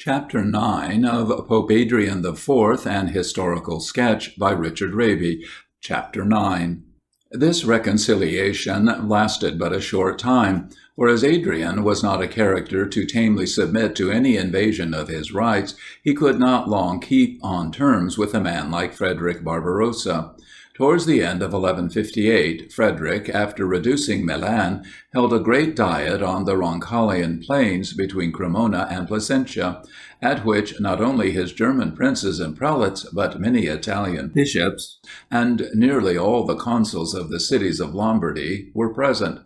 Chapter 9 of Pope Adrian IV, an Historical Sketch by Richard Raby. Chapter 9. This reconciliation lasted but a short time, for as Adrian was not a character to tamely submit to any invasion of his rights, he could not long keep on terms with a man like Frederick Barbarossa. Towards the end of 1158, Frederick, after reducing Milan, held a great diet on the Roncallian plains between Cremona and Placentia, at which not only his German princes and prelates, but many Italian bishops, and nearly all the consuls of the cities of Lombardy, were present.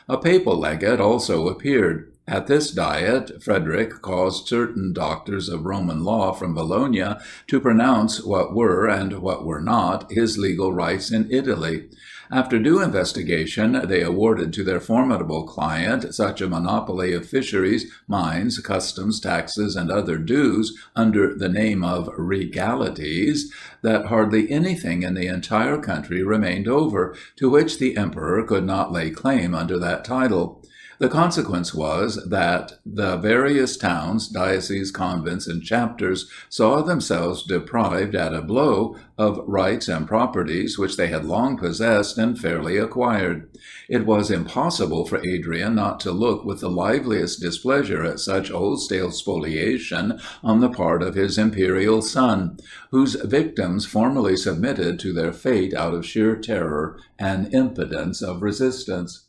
A papal legate also appeared. At this diet, Frederick caused certain doctors of Roman law from Bologna to pronounce what were and what were not his legal rights in Italy. After due investigation, they awarded to their formidable client such a monopoly of fisheries, mines, customs, taxes, and other dues under the name of regalities, that hardly anything in the entire country remained over, to which the emperor could not lay claim under that title. The consequence was that the various towns, dioceses, convents, and chapters saw themselves deprived at a blow of rights and properties which they had long possessed and fairly acquired. It was impossible for Adrian not to look with the liveliest displeasure at such wholesale spoliation on the part of his imperial son, whose victims formally submitted to their fate out of sheer terror and impotence of resistance.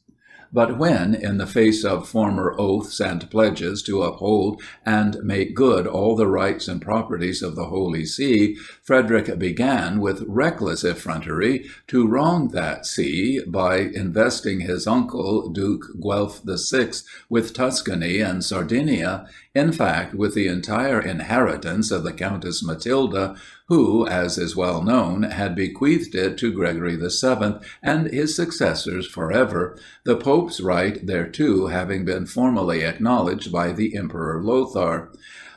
But when, in the face of former oaths and pledges to uphold and make good all the rights and properties of the Holy See, Frederick began with reckless effrontery to wrong that see by investing his uncle, Duke Guelph VI, with Tuscany and Sardinia, in fact with the entire inheritance of the Countess Matilda, who, as is well known, had bequeathed it to Gregory VII and his successors forever, the Pope's right thereto having been formally acknowledged by the Emperor Lothar.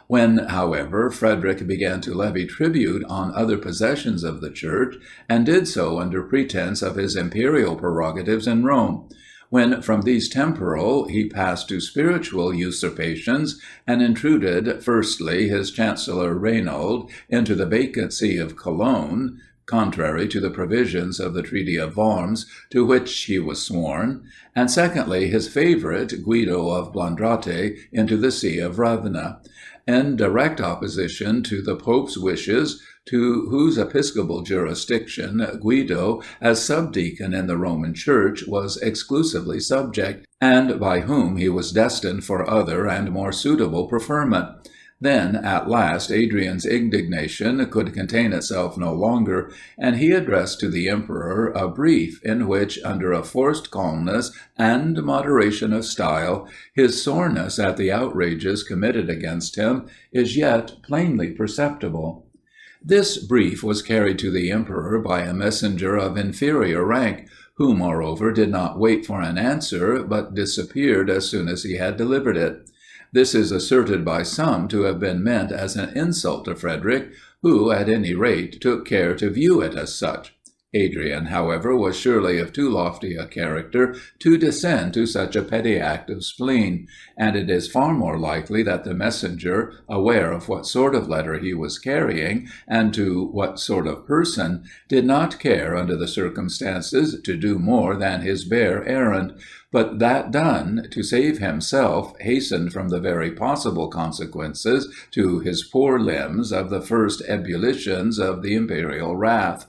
When, however, Frederick began to levy tribute on other possessions of the Church, and did so under pretense of his imperial prerogatives in Rome, when from these temporal he passed to spiritual usurpations, and intruded, firstly, his Chancellor Reynold into the vacancy of Cologne, contrary to the provisions of the Treaty of Worms, to which he was sworn, and secondly, his favourite Guido of Blandrate into the see of Ravenna, in direct opposition to the Pope's wishes, to whose episcopal jurisdiction Guido, as subdeacon in the Roman Church, was exclusively subject, and by whom he was destined for other and more suitable preferment. Then, at last, Adrian's indignation could contain itself no longer, and he addressed to the emperor a brief in which, under a forced calmness and moderation of style, his soreness at the outrages committed against him is yet plainly perceptible. This brief was carried to the emperor by a messenger of inferior rank, who, moreover, did not wait for an answer, but disappeared as soon as he had delivered it. This is asserted by some to have been meant as an insult to Frederick, who, at any rate, took care to view it as such. Adrian, however, was surely of too lofty a character to descend to such a petty act of spleen, and it is far more likely that the messenger, aware of what sort of letter he was carrying, and to what sort of person, did not care, under the circumstances, to do more than his bare errand, but that done, to save himself, hastened from the very possible consequences to his poor limbs of the first ebullitions of the imperial wrath.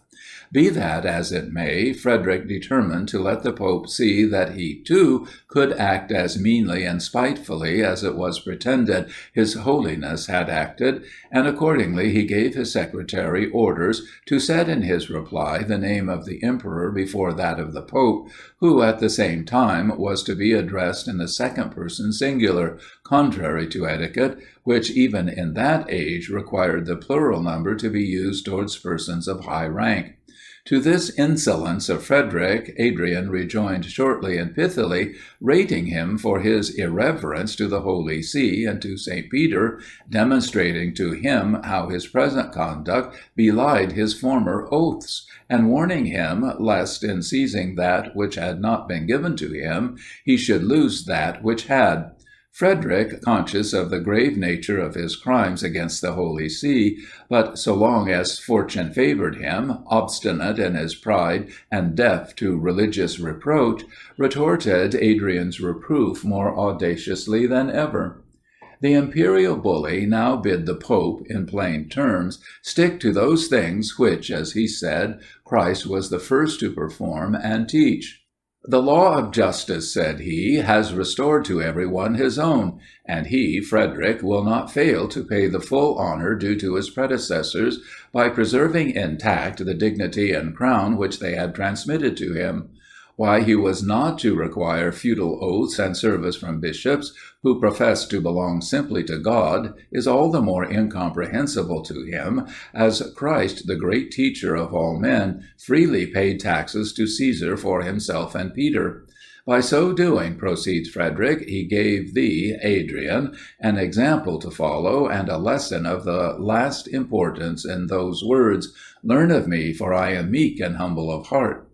Be that as it may, Frederick determined to let the Pope see that he, too, could act as meanly and spitefully as it was pretended His Holiness had acted, and accordingly he gave his secretary orders to set in his reply the name of the emperor before that of the Pope, who at the same time was to be addressed in the second person singular, contrary to etiquette, which even in that age required the plural number to be used towards persons of high rank. To this insolence of Frederick, Adrian rejoined shortly and pithily, rating him for his irreverence to the Holy See and to St. Peter, demonstrating to him how his present conduct belied his former oaths, and warning him lest in seizing that which had not been given to him, he should lose that which had. Frederick, conscious of the grave nature of his crimes against the Holy See, but so long as fortune favored him, obstinate in his pride and deaf to religious reproach, retorted Adrian's reproof more audaciously than ever. The imperial bully now bid the Pope, in plain terms, stick to those things which, as he said, Christ was the first to perform and teach. The law of justice, said he, has restored to everyone his own, and he, Frederick, will not fail to pay the full honor due to his predecessors by preserving intact the dignity and crown which they had transmitted to him. Why he was not to require feudal oaths and service from bishops who profess to belong simply to God is all the more incomprehensible to him, as Christ, the great teacher of all men, freely paid taxes to Caesar for himself and Peter. By so doing, proceeds Frederick, he gave thee, Adrian, an example to follow and a lesson of the last importance in those words, "Learn of me, for I am meek and humble of heart."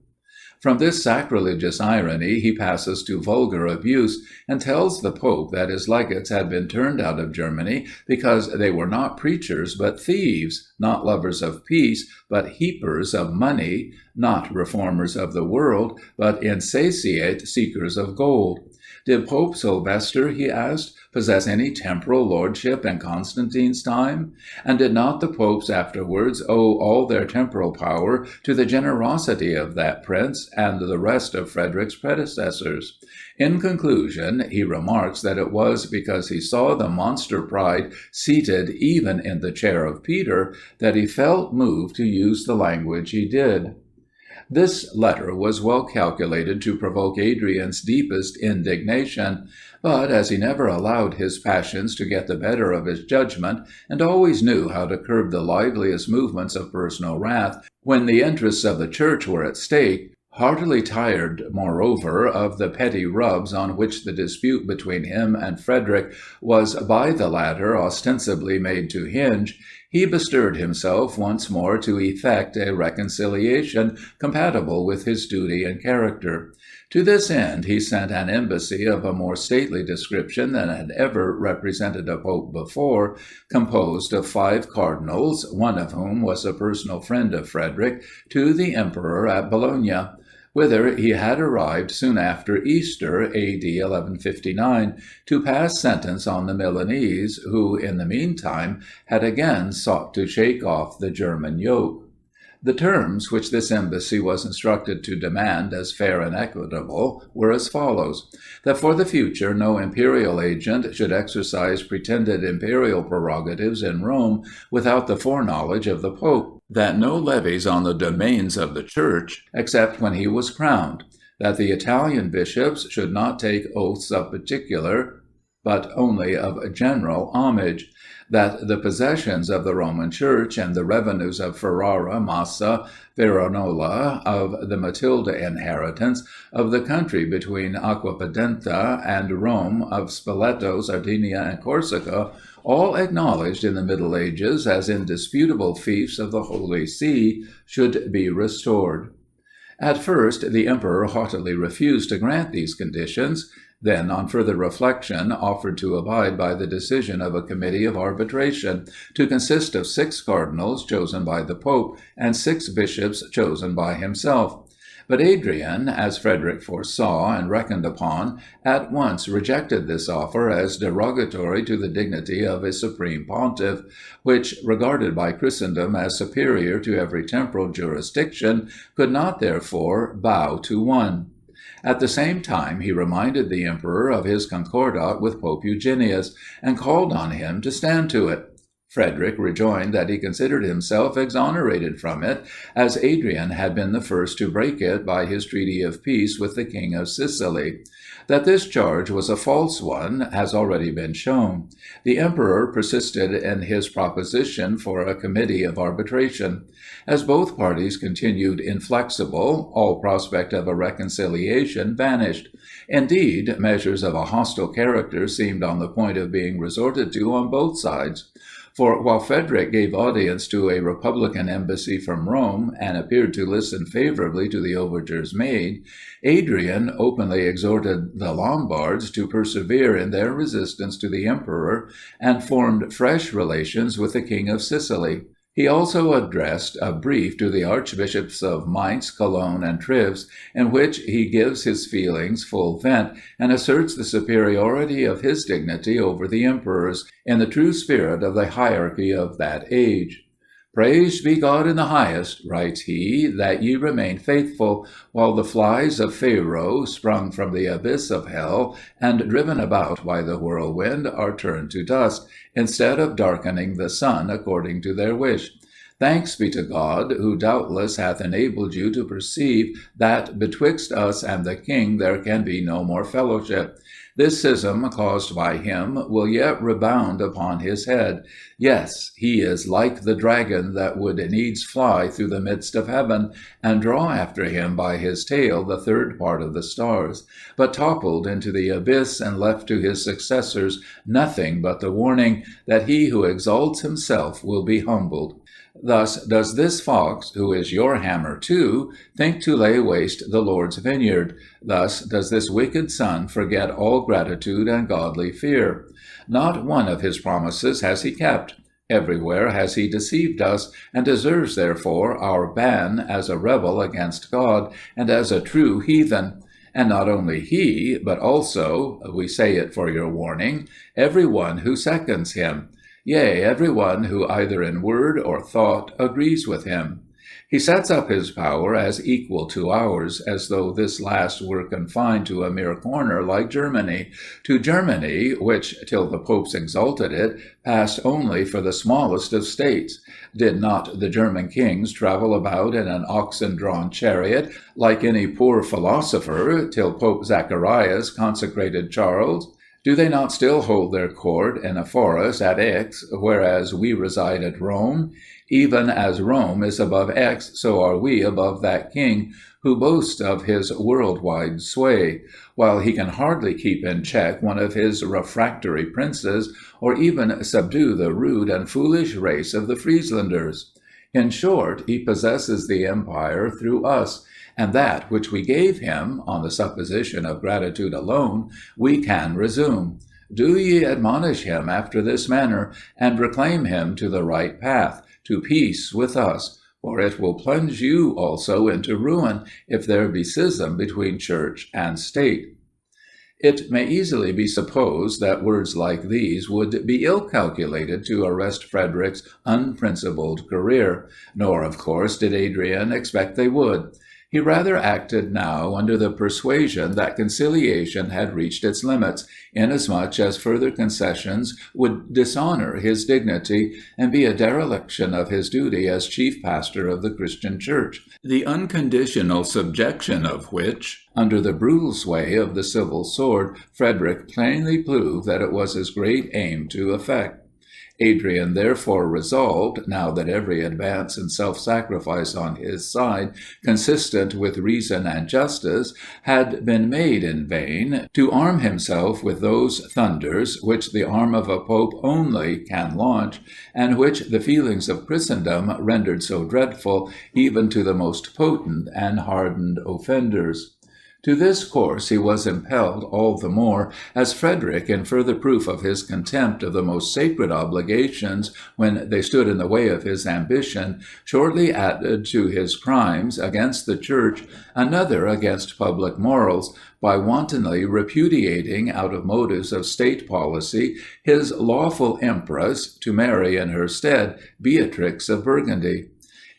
From this sacrilegious irony he passes to vulgar abuse, and tells the Pope that his legates had been turned out of Germany because they were not preachers but thieves, not lovers of peace but heapers of money, not reformers of the world but insatiate seekers of gold. Did Pope Sylvester, he asked, possess any temporal lordship in Constantine's time? And did not the popes afterwards owe all their temporal power to the generosity of that prince and the rest of Frederick's predecessors? In conclusion, he remarks that it was because he saw the monster pride seated even in the chair of Peter that he felt moved to use the language he did. This letter was well calculated to provoke Adrian's deepest indignation, but as he never allowed his passions to get the better of his judgment, and always knew how to curb the liveliest movements of personal wrath when the interests of the Church were at stake, heartily tired, moreover, of the petty rubs on which the dispute between him and Frederick was by the latter ostensibly made to hinge, he bestirred himself once more to effect a reconciliation compatible with his duty and character. To this end he sent an embassy of a more stately description than had ever represented a pope before, composed of 5 cardinals, one of whom was a personal friend of Frederick, to the emperor at Bologna, whither he had arrived soon after Easter, A.D. 1159, to pass sentence on the Milanese, who, in the meantime, had again sought to shake off the German yoke. The terms which this embassy was instructed to demand as fair and equitable were as follows: that for the future no imperial agent should exercise pretended imperial prerogatives in Rome without the foreknowledge of the Pope; that no levies on the domains of the Church except when he was crowned; that the Italian bishops should not take oaths of particular, but only of general homage; that the possessions of the Roman Church and the revenues of Ferrara, Massa, Veronola, of the Matilda inheritance, of the country between Acquapendente and Rome, of Spoleto, Sardinia, and Corsica, all acknowledged in the Middle Ages as indisputable fiefs of the Holy See, should be restored. At first the emperor haughtily refused to grant these conditions, then on further reflection offered to abide by the decision of a Committee of Arbitration, to consist of 6 cardinals chosen by the Pope and 6 bishops chosen by himself. But Adrian, as Frederick foresaw and reckoned upon, at once rejected this offer as derogatory to the dignity of a supreme pontiff, which, regarded by Christendom as superior to every temporal jurisdiction, could not therefore bow to one. At the same time he reminded the emperor of his concordat with Pope Eugenius, and called on him to stand to it. Frederick rejoined that he considered himself exonerated from it, as Adrian had been the first to break it by his treaty of peace with the King of Sicily. That this charge was a false one has already been shown. The emperor persisted in his proposition for a Committee of Arbitration. As both parties continued inflexible, all prospect of a reconciliation vanished. Indeed, measures of a hostile character seemed on the point of being resorted to on both sides. For while Frederick gave audience to a republican embassy from Rome and appeared to listen favorably to the overtures made, Adrian openly exhorted the Lombards to persevere in their resistance to the emperor and formed fresh relations with the King of Sicily. He also addressed a brief to the Archbishops of Mainz, Cologne, and Treves, in which he gives his feelings full vent and asserts the superiority of his dignity over the emperor's, in the true spirit of the hierarchy of that age. "Praised be God in the highest," writes he, "that ye remain faithful, while the flies of Pharaoh, sprung from the abyss of hell, and driven about by the whirlwind, are turned to dust, instead of darkening the sun according to their wish. Thanks be to God, who doubtless hath enabled you to perceive that betwixt us and the king there can be no more fellowship. This schism caused by him will yet rebound upon his head. Yes, he is like the dragon that would needs fly through the midst of heaven, and draw after him by his tail the third part of the stars, but toppled into the abyss and left to his successors nothing but the warning that he who exalts himself will be humbled. Thus does this fox, who is your hammer too, think to lay waste the Lord's vineyard. Thus does this wicked son forget all gratitude and godly fear. Not one of his promises has he kept. Everywhere has he deceived us, and deserves therefore our ban as a rebel against God, and as a true heathen. And not only he, but also, we say it for your warning, every one who seconds him. Yea, every one who either in word or thought agrees with him. He sets up his power as equal to ours, as though this last were confined to a mere corner like Germany, to Germany, which, till the popes exalted it, passed only for the smallest of states. Did not the German kings travel about in an oxen-drawn chariot, like any poor philosopher, till Pope Zacharias consecrated Charles? Do they not still hold their court in a forest at Aix, whereas we reside at Rome? Even as Rome is above Aix, so are we above that king, who boasts of his worldwide sway, while he can hardly keep in check one of his refractory princes, or even subdue the rude and foolish race of the Frieslanders. In short, he possesses the empire through us, and that which we gave him, on the supposition of gratitude alone, we can resume. Do ye admonish him after this manner, and reclaim him to the right path, to peace with us, for it will plunge you also into ruin, if there be schism between church and state. It may easily be supposed that words like these would be ill calculated to arrest Frederick's unprincipled career, nor, of course, did Adrian expect they would. He rather acted now under the persuasion that conciliation had reached its limits, inasmuch as further concessions would dishonor his dignity and be a dereliction of his duty as chief pastor of the Christian Church, the unconditional subjection of which, under the brutal sway of the civil sword, Frederick plainly proved that it was his great aim to effect. Adrian therefore resolved, now that every advance in self-sacrifice on his side, consistent with reason and justice, had been made in vain, to arm himself with those thunders which the arm of a pope only can launch, and which the feelings of Christendom rendered so dreadful even to the most potent and hardened offenders. To this course he was impelled all the more, as Frederick, in further proof of his contempt of the most sacred obligations when they stood in the way of his ambition, shortly added to his crimes against the Church another against public morals, by wantonly repudiating, out of motives of state policy, his lawful empress to marry in her stead Beatrix of Burgundy.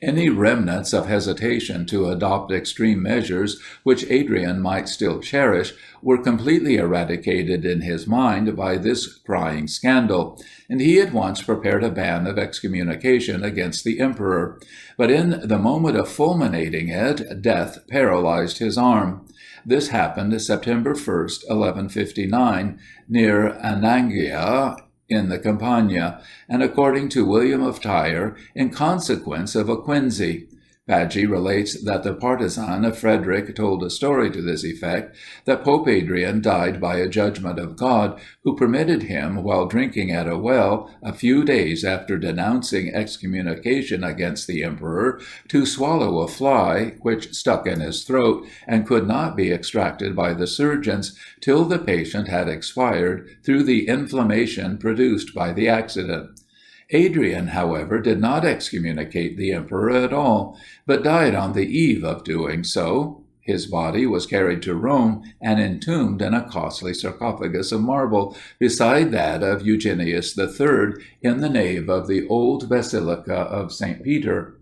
Any remnants of hesitation to adopt extreme measures, which Adrian might still cherish, were completely eradicated in his mind by this crying scandal, and he at once prepared a ban of excommunication against the emperor. But in the moment of fulminating it, death paralyzed his arm. This happened September 1st, 1159, near Anagnia, in the Campania, and according to William of Tyre, in consequence of a quinsy. Paggi relates that the partisan of Frederick told a story to this effect, that Pope Adrian died by a judgment of God, who permitted him, while drinking at a well, a few days after denouncing excommunication against the emperor, to swallow a fly, which stuck in his throat, and could not be extracted by the surgeons till the patient had expired through the inflammation produced by the accident. Adrian, however, did not excommunicate the emperor at all, but died on the eve of doing so. His body was carried to Rome and entombed in a costly sarcophagus of marble beside that of Eugenius III in the nave of the old Basilica of St. Peter.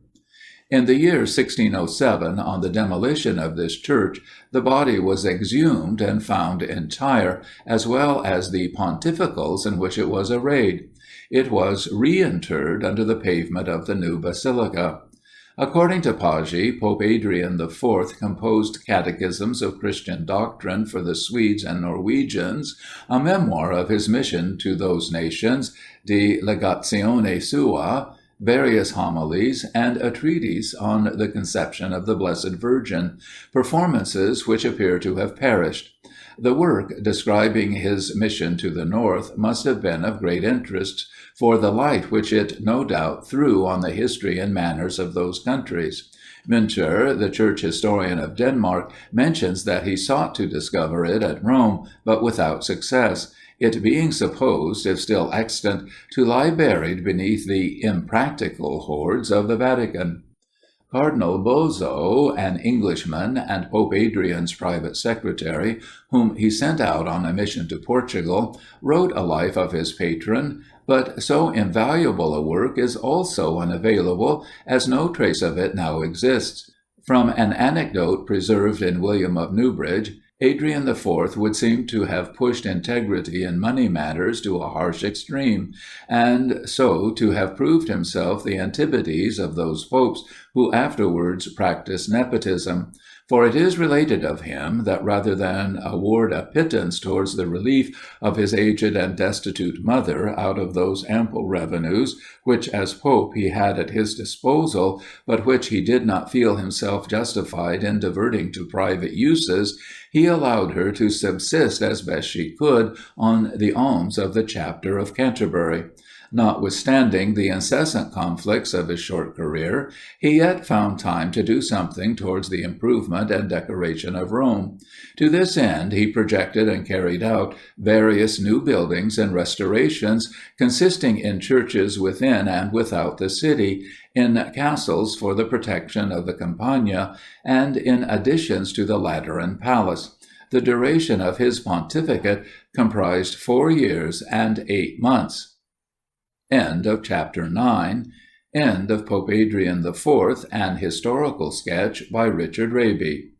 In the year 1607, on the demolition of this church, the body was exhumed and found entire, as well as the pontificals in which it was arrayed. It was reinterred under the pavement of the new basilica. According to Paggi, Pope Adrian IV composed catechisms of Christian doctrine for the Swedes and Norwegians, a memoir of his mission to those nations, De Legatione Sua, various homilies, and a treatise on the conception of the Blessed Virgin, performances which appear to have perished. The work describing his mission to the north must have been of great interest, for the light which it no doubt threw on the history and manners of those countries. Münter, the church historian of Denmark, mentions that he sought to discover it at Rome, but without success, it being supposed, if still extant, to lie buried beneath the impractical hoards of the Vatican. Cardinal Bozo, an Englishman and Pope Adrian's private secretary, whom he sent out on a mission to Portugal, wrote a life of his patron, but so invaluable a work is also unavailable, as no trace of it now exists. From an anecdote preserved in William of Newbridge, Adrian IV would seem to have pushed integrity in money matters to a harsh extreme, and so to have proved himself the antipodes of those popes who afterwards practiced nepotism. For it is related of him that rather than award a pittance towards the relief of his aged and destitute mother out of those ample revenues which as pope he had at his disposal, but which he did not feel himself justified in diverting to private uses, he allowed her to subsist as best she could on the alms of the chapter of Canterbury. Notwithstanding the incessant conflicts of his short career, he yet found time to do something towards the improvement and decoration of Rome. To this end he projected and carried out various new buildings and restorations, consisting in churches within and without the city, in castles for the protection of the Campagna, and in additions to the Lateran Palace. The duration of his pontificate comprised 4 years and 8 months. End of chapter 9. End of Pope Adrian IV, an historical sketch by Richard Raby.